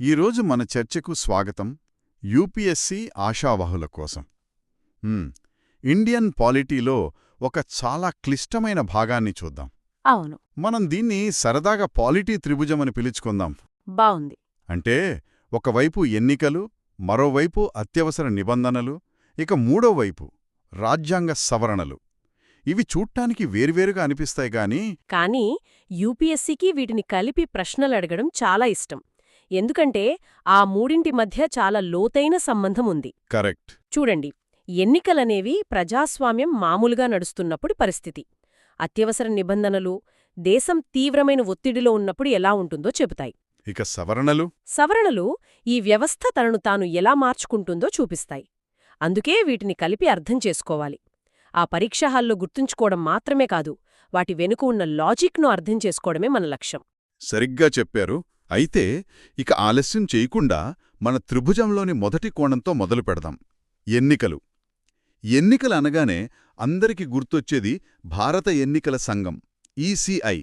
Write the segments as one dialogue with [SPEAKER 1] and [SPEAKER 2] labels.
[SPEAKER 1] ఈరోజు మన చర్చకు స్వాగతం. యూపీఎస్సీ ఆశావహుల కోసం. ఇండియన్ పాలిటీలో ఒక చాలా క్లిష్టమైన భాగాన్ని చూద్దాం.
[SPEAKER 2] అవును,
[SPEAKER 1] మనం దీన్ని సరదాగా పాలిటీ త్రిభుజమని పిలుచుకుందాం.
[SPEAKER 2] బావుంది.
[SPEAKER 1] అంటే ఒకవైపు ఎన్నికలు, మరోవైపు అత్యవసర నిబంధనలు, ఇక మూడోవైపు రాజ్యాంగ సవరణలు. ఇవి చూడ్డానికి వేర్వేరుగా అనిపిస్తాయి
[SPEAKER 2] కానీ యూపీఎస్సీకి వీటిని కలిపి ప్రశ్నలడగడం చాలా ఇష్టం. ఎందుకంటే ఆ మూడింటి మధ్య చాలా లోతైన సంబంధం ఉంది.
[SPEAKER 1] కరెక్ట్.
[SPEAKER 2] చూడండి, ఎన్నికలనేవి ప్రజాస్వామ్యం మామూలుగా నడుస్తున్నప్పుడు పరిస్థితి. అత్యవసర నిబంధనలు దేశం తీవ్రమైన ఒత్తిడిలో ఉన్నప్పుడు ఎలా ఉంటుందో చెబుతాయి.
[SPEAKER 1] ఇక సవరణలు
[SPEAKER 2] ఈ వ్యవస్థ తనను తాను ఎలా మార్చుకుంటుందో చూపిస్తాయి. అందుకే వీటిని కలిపి అర్థం చేసుకోవాలి. ఆ పరీక్షా హాల్లో గుర్తుంచుకోవడం మాత్రమే కాదు, వాటి వెనుక ఉన్న లాజిక్ను అర్థం చేసుకోవడమే మన లక్ష్యం.
[SPEAKER 1] సరిగ్గా చెప్పారు. అయితే ఇక ఆలస్యం చేయకుండా మన త్రిభుజంలోని మొదటి కోణంతో మొదలు పెడదాం. ఎన్నికలు అనగానే అందరికి గుర్తొచ్చేది భారత ఎన్నికల సంఘం, ఈసీఐ.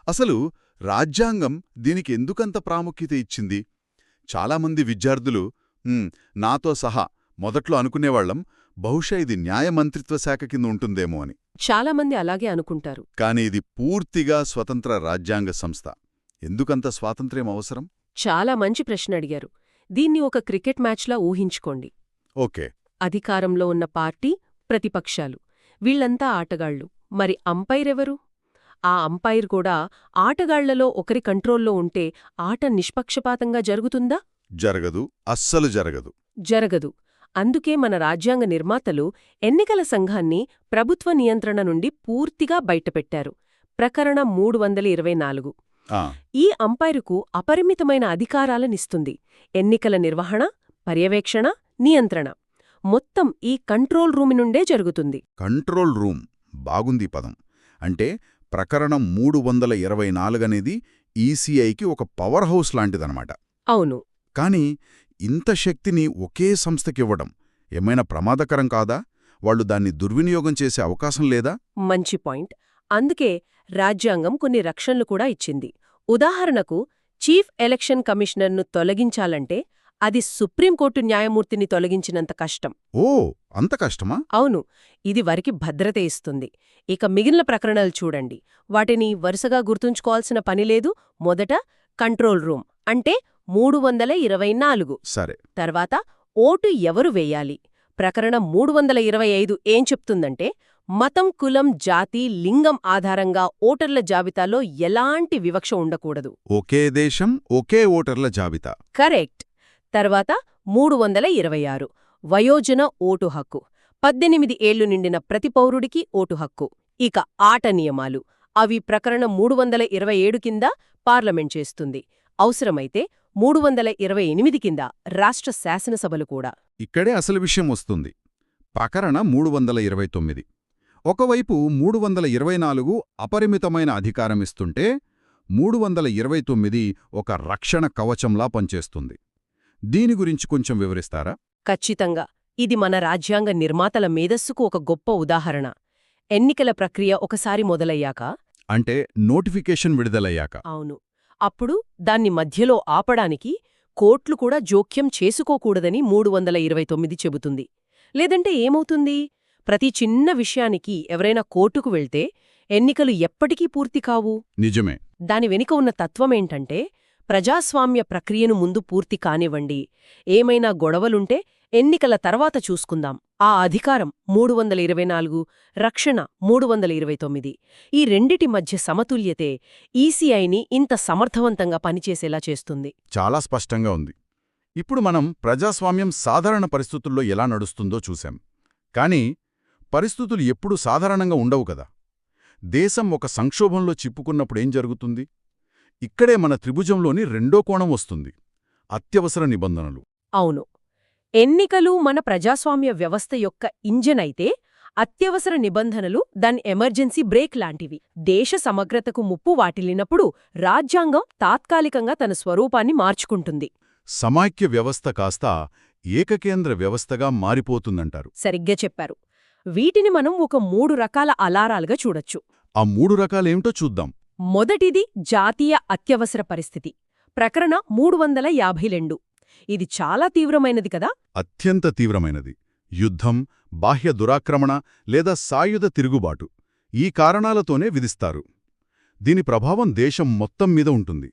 [SPEAKER 1] అసలు రాజ్యాంగం దీనికి ఎందుకంత ప్రాముఖ్యత ఇచ్చింది? చాలామంది విద్యార్థులు, నాతో సహా, మొదట్లో అనుకునేవాళ్లం బహుశా ఇది న్యాయమంత్రిత్వ శాఖ కింద ఉంటుందేమో అని.
[SPEAKER 2] చాలామంది అలాగే అనుకుంటారు.
[SPEAKER 1] కాని ఇది పూర్తిగా స్వతంత్ర రాజ్యాంగ సంస్థ. ఎందుకంత స్వాతంత్ర్యం అవసరం?
[SPEAKER 2] చాలా మంచి ప్రశ్న అడిగారు. దీన్ని ఒక క్రికెట్ మ్యాచ్లా ఊహించుకోండి.
[SPEAKER 1] ఓకే.
[SPEAKER 2] అధికారంలో ఉన్న పార్టీ, ప్రతిపక్షాలు, వీళ్లంతా ఆటగాళ్లు. మరి అంపైరెవరు? ఆ అంపైర్ కూడా ఆటగాళ్లలో ఒకరి కంట్రోల్లో ఉంటే ఆట నిష్పక్షపాతంగా జరుగుతుందా?
[SPEAKER 1] జరగదు. అస్సలు జరగదు.
[SPEAKER 2] జరగదు. అందుకే మన రాజ్యాంగ నిర్మాతలు ఎన్నికల సంఘాన్ని ప్రభుత్వ నియంత్రణ నుండి పూర్తిగా బయటపెట్టారు. ప్రకరణ 324. ఈ అంపైరుకు అపరిమితమైన అధికారాలనిస్తుంది. ఎన్నికల నిర్వహణ, పర్యవేక్షణ, నియంత్రణ మొత్తం ఈ కంట్రోల్ రూమి నుండే జరుగుతుంది.
[SPEAKER 1] కంట్రోల్ రూమ్ బాగుంది పదం. అంటే ప్రకరణం 324 అనేది ఈసీఐకి ఒక పవర్ హౌస్ లాంటిదనమాట.
[SPEAKER 2] అవును.
[SPEAKER 1] కాని ఇంత శక్తిని ఒకే సంస్థకివ్వడం ఏమైనా ప్రమాదకరం కాదా? వాళ్లు దాన్ని దుర్వినియోగం చేసే అవకాశం లేదా?
[SPEAKER 2] మంచి పాయింట్. అందుకే రాజ్యాంగం కొన్ని రక్షణలు కూడా ఇచ్చింది. ఉదాహరణకు, చీఫ్ ఎలక్షన్ కమిషనర్ను తొలగించాలంటే అది సుప్రీంకోర్టు న్యాయమూర్తిని తొలగించినంత కష్టం.
[SPEAKER 1] ఓ, అంత కష్టమా?
[SPEAKER 2] అవును. ఇది వారికి భద్రత ఇస్తుంది. ఇక మిగిలిన ప్రకరణలు చూడండి. వాటిని వరుసగా గుర్తుంచుకోవాల్సిన పనిలేదు. మొదట కంట్రోల్ రూమ్ అంటే 324.
[SPEAKER 1] సరే.
[SPEAKER 2] తర్వాత ఓటు ఎవరు వేయాలి? ప్రకరణం 325 ఏం చెప్తుందంటే, మతం, కులం, జాతి, లింగం ఆధారంగా ఓటర్ల జాబితాలో ఎలాంటి వివక్ష ఉండకూడదు.
[SPEAKER 1] ఒకే దేశం, ఒకే ఓటర్ల జాబితా.
[SPEAKER 2] కరెక్ట్. తర్వాత 326 వయోజన ఓటు హక్కు. 18 ఏళ్లు నిండిన ప్రతి పౌరుడికి ఓటు హక్కు. ఇక ఆట నియమాలు, అవి ప్రకరణం 327 కింద పార్లమెంట్ చేస్తుంది. అవసరమైతే 328 కింద రాష్ట్ర శాసనసభలు కూడా.
[SPEAKER 1] ఇక్కడే అసలు విషయం వస్తుంది. ప్రకరణ 329. ఒకవైపు 324 అపరిమితమైన అధికారమిస్తుంటే 329 ఒక రక్షణ కవచంలా పనిచేస్తుంది. దీని గురించి కొంచెం వివరిస్తారా?
[SPEAKER 2] ఖచ్చితంగా. ఇది మన రాజ్యాంగ నిర్మాతల మేధస్సుకు ఒక గొప్ప ఉదాహరణ. ఎన్నికల ప్రక్రియ ఒకసారి మొదలయ్యాక,
[SPEAKER 1] అంటే నోటిఫికేషన్ విడుదలయ్యాక,
[SPEAKER 2] అవును, అప్పుడు దాన్ని మధ్యలో ఆపడానికి కోర్టులు కూడా జోక్యం చేసుకోకూడదని 329 చెబుతుంది. లేదంటే ఏమవుతుంది? ప్రతి చిన్న విషయానికి ఎవరైనా కోర్టుకు వెళ్తే ఎన్నికలు ఎప్పటికీ పూర్తి కావు.
[SPEAKER 1] నిజమే.
[SPEAKER 2] దాని వెనుక ఉన్న తత్వమేంటంటే, ప్రజాస్వామ్య ప్రక్రియను ముందు పూర్తి కానివ్వండి, ఏమైనా గొడవలుంటే ఎన్నికల తర్వాత చూసుకుందాం. ఆ అధికారం 324, రక్షణ 329. ఈ రెండిటి మధ్య సమతుల్యతే ఈసీఐని ఇంత సమర్థవంతంగా పనిచేసేలా చేస్తుంది.
[SPEAKER 1] చాలా స్పష్టంగా ఉంది. ఇప్పుడు మనం ప్రజాస్వామ్యం సాధారణ పరిస్థితుల్లో ఎలా నడుస్తుందో చూశాం. కానీ పరిస్థితులు ఎప్పుడూ సాధారణంగా ఉండవు కదా. దేశం ఒక సంక్షోభంలో చిక్కుకున్నప్పుడేం జరుగుతుంది? ఇక్కడే మన త్రిభుజంలోని రెండో కోణం వస్తుంది: అత్యవసర నిబంధనలు.
[SPEAKER 2] అవును. ఎన్నికలు మన ప్రజాస్వామ్య వ్యవస్థ యొక్క ఇంజన్ అయితే, అత్యవసర నిబంధనలు దాని ఎమర్జెన్సీ బ్రేక్ లాంటివి. దేశ సమగ్రతకు ముప్పు వాటిల్లినప్పుడు రాజ్యాంగం తాత్కాలికంగా తన స్వరూపాన్ని మార్చుకుంటుంది.
[SPEAKER 1] సమాఖ్య వ్యవస్థ కాస్త ఏకకేంద్ర వ్యవస్థగా మారిపోతుందంటారు.
[SPEAKER 2] సరిగ్గా చెప్పారు. వీటిని మనం ఒక 3 రకాల అలారాలుగా చూడొచ్చు.
[SPEAKER 1] ఆ 3 రకాలేమిటో చూద్దాం.
[SPEAKER 2] మొదటిది జాతీయ అత్యవసర పరిస్థితి. ప్రకరణ 352. ఇది చాలా తీవ్రమైనది కదా.
[SPEAKER 1] అత్యంత తీవ్రమైనది. యుద్ధం, బాహ్య దురాక్రమణ లేదా సాయుధ తిరుగుబాటు ఈ కారణాలతోనే విధిస్తారు. దీని ప్రభావం దేశం మొత్తం మీద ఉంటుంది.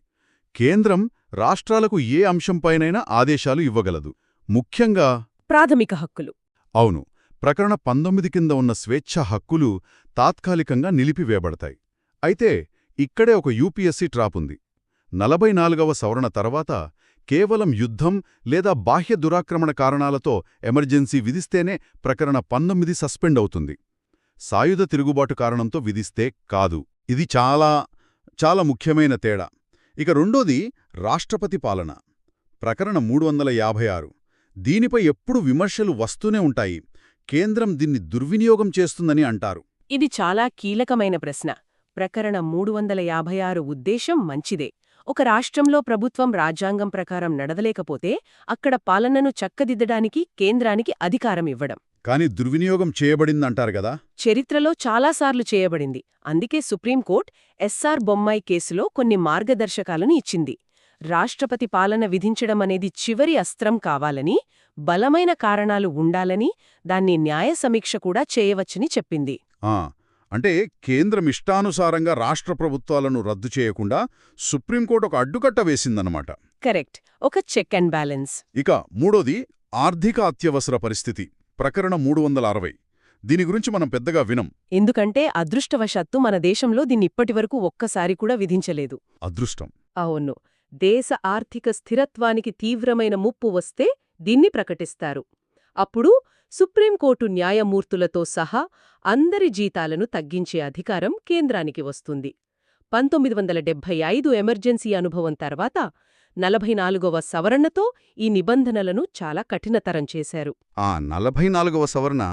[SPEAKER 1] కేంద్రం రాష్ట్రాలకు ఏ అంశంపైనైనా ఆదేశాలు ఇవ్వగలదు. ముఖ్యంగా
[SPEAKER 2] ప్రాథమిక హక్కులు.
[SPEAKER 1] అవును, ప్రకరణ 19 కింద ఉన్న స్వేచ్ఛ హక్కులు తాత్కాలికంగా నిలిపివేయబడతాయి. అయితే ఇక్కడే ఒక యూపీఎస్సీ ట్రాపుంది. 44వ సవరణ తర్వాత కేవలం యుద్ధం లేదా బాహ్య దురాక్రమణ కారణాలతో ఎమర్జెన్సీ విధిస్తేనే ప్రకరణ 19 సస్పెండ్ అవుతుంది. సాయుధ తిరుగుబాటు కారణంతో విధిస్తే కాదు. ఇది చాలా ముఖ్యమైన తేడా. ఇక రెండోది రాష్ట్రపతి పాలన. ప్రకరణ 356. దీనిపై ఎప్పుడు విమర్శలు వస్తూనే ఉంటాయి. కేంద్రం దీన్ని దుర్వినియోగం చేస్తుందని అంటారు.
[SPEAKER 2] ఇది చాలా కీలకమైన ప్రశ్న. ప్రకరణ 356 ఉద్దేశం మంచిదే. ఒక రాష్ట్రంలో ప్రభుత్వం రాజ్యాంగం ప్రకారం నడవలేకపోతే అక్కడ పాలనను చక్కదిద్దడానికి కేంద్రానికి అధికారం ఇవ్వడం.
[SPEAKER 1] కాని దుర్వినియోగం చేయబడిందంటారు గదా.
[SPEAKER 2] చరిత్రలో చాలాసార్లు చేయబడింది. అందుకే సుప్రీంకోర్టు ఎస్ఆర్ బొమ్మాయి కేసులో కొన్ని మార్గదర్శకాలను ఇచ్చింది. రాష్ట్రపతి పాలన విధించడమనేది చివరి అస్త్రం కావాలని, బలమైన కారణాలు ఉండాలని, దాన్ని న్యాయ సమీక్ష కూడా చేయవచ్చని చెప్పింది.
[SPEAKER 1] అంటే కేంద్రం ఇష్టానుసారంగా రాష్ట్ర ప్రభుత్వాలను రద్దు చేయకుండా సుప్రీంకోర్టు ఒక అడ్డుకట్ట వేసిందన్నమాట.
[SPEAKER 2] కరెక్ట్, ఒక చెక్ అండ్ బ్యాలెన్స్.
[SPEAKER 1] ఇక మూడోది ఆర్థిక అత్యవసర పరిస్థితి. ప్రకరణ 360. దీని గురించి మనం పెద్దగా వినం.
[SPEAKER 2] ఎందుకంటే అదృష్టవశాత్తు మన దేశంలో దీన్ని ఇప్పటివరకు ఒక్కసారి కూడా విధించలేదు.
[SPEAKER 1] అదృష్టం.
[SPEAKER 2] అవును, దేశ ఆర్థిక స్థిరత్వానికి తీవ్రమైన ముప్పు వస్తే దీన్ని ప్రకటిస్తారు. అప్పుడు సుప్రీంకోర్టు న్యాయమూర్తులతో సహా అందరి జీతాలను తగ్గించే అధికారం కేంద్రానికి వస్తుంది. 1975 ఎమర్జెన్సీ అనుభవం తర్వాత 44వ సవరణతో ఈ నిబంధనలను చాలా కఠినతరం చేశారు.
[SPEAKER 1] 44వ సవరణ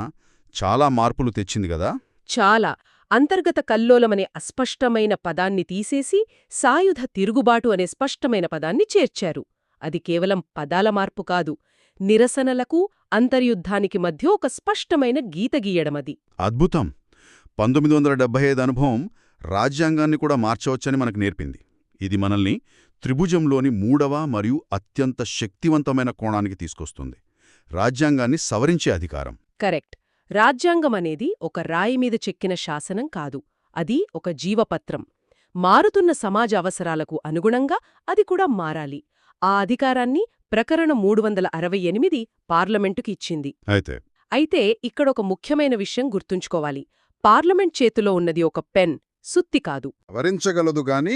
[SPEAKER 1] చాలా మార్పులు తెచ్చింది గదా.
[SPEAKER 2] చాలా. అంతర్గత కల్లోలమనే అస్పష్టమైన పదాన్ని తీసేసి సాయుధ తిరుగుబాటు అనే స్పష్టమైన పదాన్ని చేర్చారు. అది కేవలం పదాల మార్పు కాదు, నిరసనలకు, అంతర్యుద్ధానికి మధ్య ఒక స్పష్టమైన గీత గీయడమది.
[SPEAKER 1] అద్భుతం. 1975 అనుభవం రాజ్యాంగాన్ని కూడా మార్చవచ్చని మనకు నేర్పింది. ఇది మనల్ని త్రిభుజంలోని 3వ మరియు అత్యంత శక్తివంతమైన కోణానికి తీసుకొస్తుంది: రాజ్యాంగాన్ని సవరించే అధికారం.
[SPEAKER 2] కరెక్ట్. రాజ్యాంగమనేది ఒక రాయి మీద చెక్కిన శాసనం కాదు, అది ఒక జీవపత్రం. మారుతున్న సమాజ అవసరాలకు అనుగుణంగా అది కూడా మారాలి. ఆ అధికారాన్ని ప్రకరణ 368 పార్లమెంటుకి ఇచ్చింది. అయితే ఇక్కడొక ముఖ్యమైన విషయం గుర్తుంచుకోవాలి. పార్లమెంట్ చేతిలో ఉన్నది ఒక పెన్, సుత్తి కాదు.
[SPEAKER 1] సవరించగలదు గాని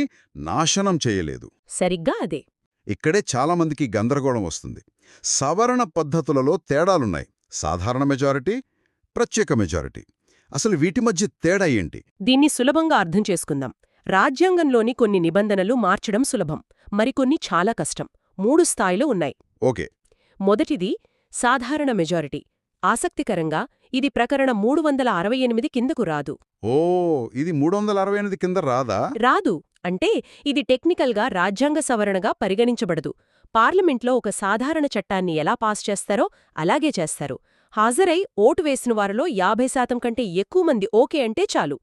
[SPEAKER 1] నాశనం చేయలేదు.
[SPEAKER 2] సరిగ్గా అదే.
[SPEAKER 1] ఇక్కడే చాలామందికి గందరగోళం వస్తుంది. సవరణ పద్ధతులలో తేడాలున్నాయి. సాధారణ మెజారిటీ, ప్రత్యేక మెజారిటీ. అసలు వీటి మధ్య తేడా ఏంటి?
[SPEAKER 2] దీన్ని సులభంగా అర్థం చేసుకుందాం. రాజ్యాంగంలోని కొన్ని నిబంధనలు మార్చడం సులభం, మరికొన్ని చాలా కష్టం. 3 స్థాయిలు ఉన్నాయి.
[SPEAKER 1] ఓకే.
[SPEAKER 2] మొదటిది సాధారణ మెజారిటీ. ఆసక్తికరంగా ఇది ప్రకరణ 368 కిందకు రాదు.
[SPEAKER 1] ఇది 368 కింద రాదా?
[SPEAKER 2] రాదు. అంటే ఇది టెక్నికల్గా రాజ్యాంగ సవరణగా పరిగణించబడదు. పార్లమెంట్లో ఒక సాధారణ చట్టాన్ని ఎలా పాస్ చేస్తారో అలాగే చేస్తారు. హాజరై ఓటు వేసిన వారిలో 50% కంటే ఎక్కువ మంది ఓకే అంటే చాలు.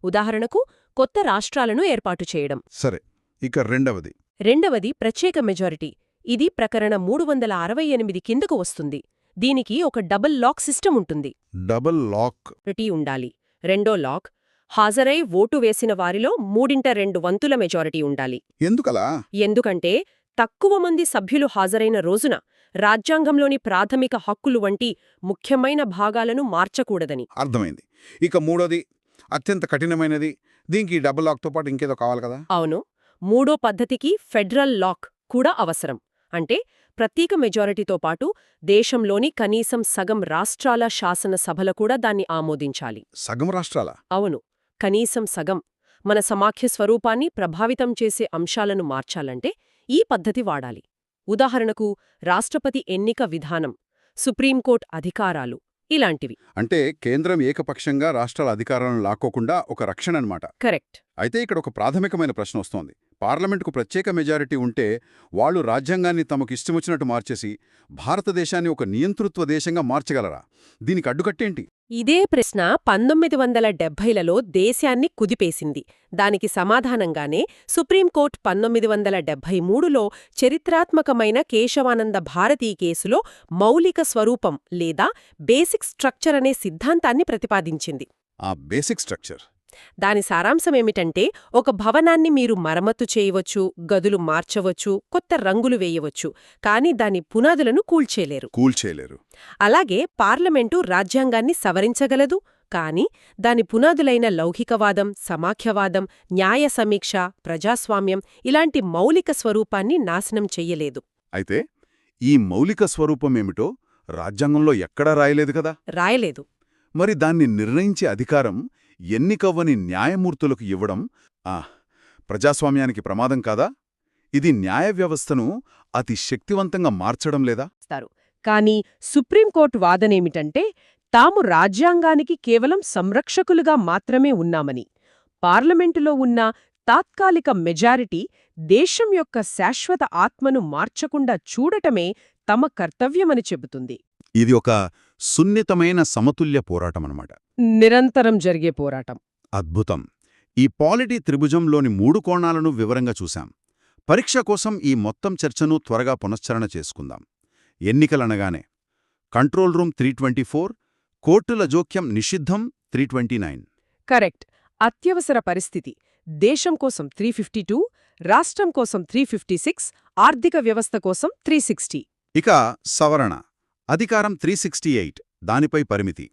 [SPEAKER 2] ఉదాహరణకు కొత్త రాష్ట్రాలను ఏర్పాటు చేయడం.
[SPEAKER 1] సరే, ఇక
[SPEAKER 2] రెండవది ప్రత్యేక మెజారిటీ. ఇది ప్రకరణ 368 కిందకు వస్తుంది. దీనికి ఒక డబుల్ లాక్ సిస్టమ్ ఉంటుంది.
[SPEAKER 1] డబుల్ లాక్
[SPEAKER 2] ఉండాలి. రెండో లాక్, హాజరై ఓటు వేసిన వారిలో 3/2 మెజారిటీ ఉండాలి.
[SPEAKER 1] ఎందుకలా?
[SPEAKER 2] ఎందుకంటే తక్కువ మంది సభ్యులు హాజరైన రోజున రాజ్యాంగంలోని ప్రాథమిక హక్కులు వంటి ముఖ్యమైన భాగాలను మార్చకూడదని.
[SPEAKER 1] అర్థమైంది. ఇక మూడోది అత్యంత కఠినమైనది. దీనికి డబుల్ లాక్తో పాటు ఇంకేదో కావాలి కదా?
[SPEAKER 2] అవును. మూడో పద్ధతికి ఫెడరల్ లాక్ కూడా అవసరం. అంటే ప్రత్యేక మెజారిటీతో పాటు దేశంలోని కనీసం సగం రాష్ట్రాల శాసనసభల కూడా దాన్ని ఆమోదించాలి.
[SPEAKER 1] సగం రాష్ట్రాల?
[SPEAKER 2] అవును, కనీసం సగం. మన సమాఖ్య స్వరూపాన్ని ప్రభావితం చేసే అంశాలను మార్చాలంటే ఈ పద్ధతి వాడాలి. ఉదాహరణకు రాష్ట్రపతి ఎన్నిక విధానం, సుప్రీంకోర్టు అధికారాలు, ఇలాంటివి.
[SPEAKER 1] అంటే కేంద్రం ఏకపక్షంగా రాష్ట్రాల అధికారాలను లాక్కోకుండా ఒక రక్షణ అన్నమాట.
[SPEAKER 2] కరెక్ట్.
[SPEAKER 1] అయితే ఇక్కడ ఒక ప్రాథమికమైన ప్రశ్న వస్తోంది. పార్లమెంటుకు ప్రత్యేక మెజారిటీ ఉంటే వాళ్ళు రాజ్యాంగాన్ని తమకు ఇష్టమొచ్చినట్టు మార్చేసి భారతదేశాన్ని ఒక నియంతృత్వ దేశంగా మార్చగలరా? దీనికి అడ్డుకట్టేంటి?
[SPEAKER 2] ఇదే ప్రశ్న 1970లలో దేశాన్ని కుదిపేసింది. దానికి సమాధానంగానే సుప్రీంకోర్టు 1973లో చరిత్రాత్మకమైన కేశవానంద భారతీ కేసులో మౌలిక స్వరూపం లేదా బేసిక్ స్ట్రక్చర్ అనే సిద్ధాంతాన్ని ప్రతిపాదించింది.
[SPEAKER 1] ఆ బేసిక్ స్ట్రక్చర్
[SPEAKER 2] దాని సారాంశమేమిటంటే, ఒక భవనాన్ని మీరు మరమ్మతు చేయవచ్చు, గదులు మార్చవచ్చు, కొత్త రంగులు వేయవచ్చు, కానీ దాని పునాదులను కూల్చేయలేరు. అలాగే పార్లమెంటు రాజ్యాంగాన్ని సవరించగలదు, కానీ దాని పునాదులైన లౌకికవాదం, సమాఖ్యవాదం, న్యాయ సమీక్ష, ప్రజాస్వామ్యం ఇలాంటి మౌలిక స్వరూపాన్ని నాశనం చెయ్యలేదు.
[SPEAKER 1] అయితే ఈ మౌలిక స్వరూపమేమిటో రాజ్యాంగంలో ఎక్కడా రాయలేదు కదా.
[SPEAKER 2] రాయలేదు.
[SPEAKER 1] మరి దాన్ని నిర్ణయించే అధికారం ఎన్నికవ్వని న్యాయమూర్తులకు ఇవ్వడం ప్రజాస్వామ్యానికి ప్రమాదం కాదా? ఇది న్యాయ వ్యవస్థను అతి శక్తివంతంగా మార్చడం లేదా?
[SPEAKER 2] కానీ సుప్రీంకోర్టు వాదనేమిటంటే, తాము రాజ్యాంగానికి కేవలం సంరక్షకులుగా మాత్రమే ఉన్నామని, పార్లమెంటులో ఉన్న తాత్కాలిక మెజారిటీ దేశం యొక్క శాశ్వత ఆత్మను మార్చకుండా చూడటమే తమ కర్తవ్యమని చెబుతుంది.
[SPEAKER 1] ఇది ఒక సున్నితమైన సమతుల్య పోరాటమన్నమాట.
[SPEAKER 2] నిరంతరం జరిగే పోరాటం.
[SPEAKER 1] అద్భుతం. ఈ పాలిటీ త్రిభుజంలోని 3 కోణాలను వివరంగా చూశాం. పరీక్ష కోసం ఈ మొత్తం చర్చను త్వరగా పునశ్చరణ చేసుకుందాం. ఎన్నికలనగానే కంట్రోల్ రూమ్ 324, కోర్టుల జోక్యం నిషిద్ధం 329.
[SPEAKER 2] కరెక్ట్. అత్యవసర పరిస్థితి దేశం కోసం 352, రాష్ట్రం కోసం 356, ఆర్థిక వ్యవస్థ కోసం 360.
[SPEAKER 1] ఇక సవరణ అధికారం 368, దానిపై పరిమితి,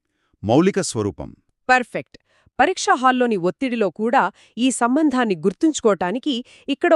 [SPEAKER 1] మౌలిక స్వరూపం.
[SPEAKER 2] పర్ఫెక్ట్. పరీక్షా హాల్లోని ఒత్తిడిలో కూడా ఈ సంబంధాన్ని గుర్తుంచుకోటానికి ఇక్కడ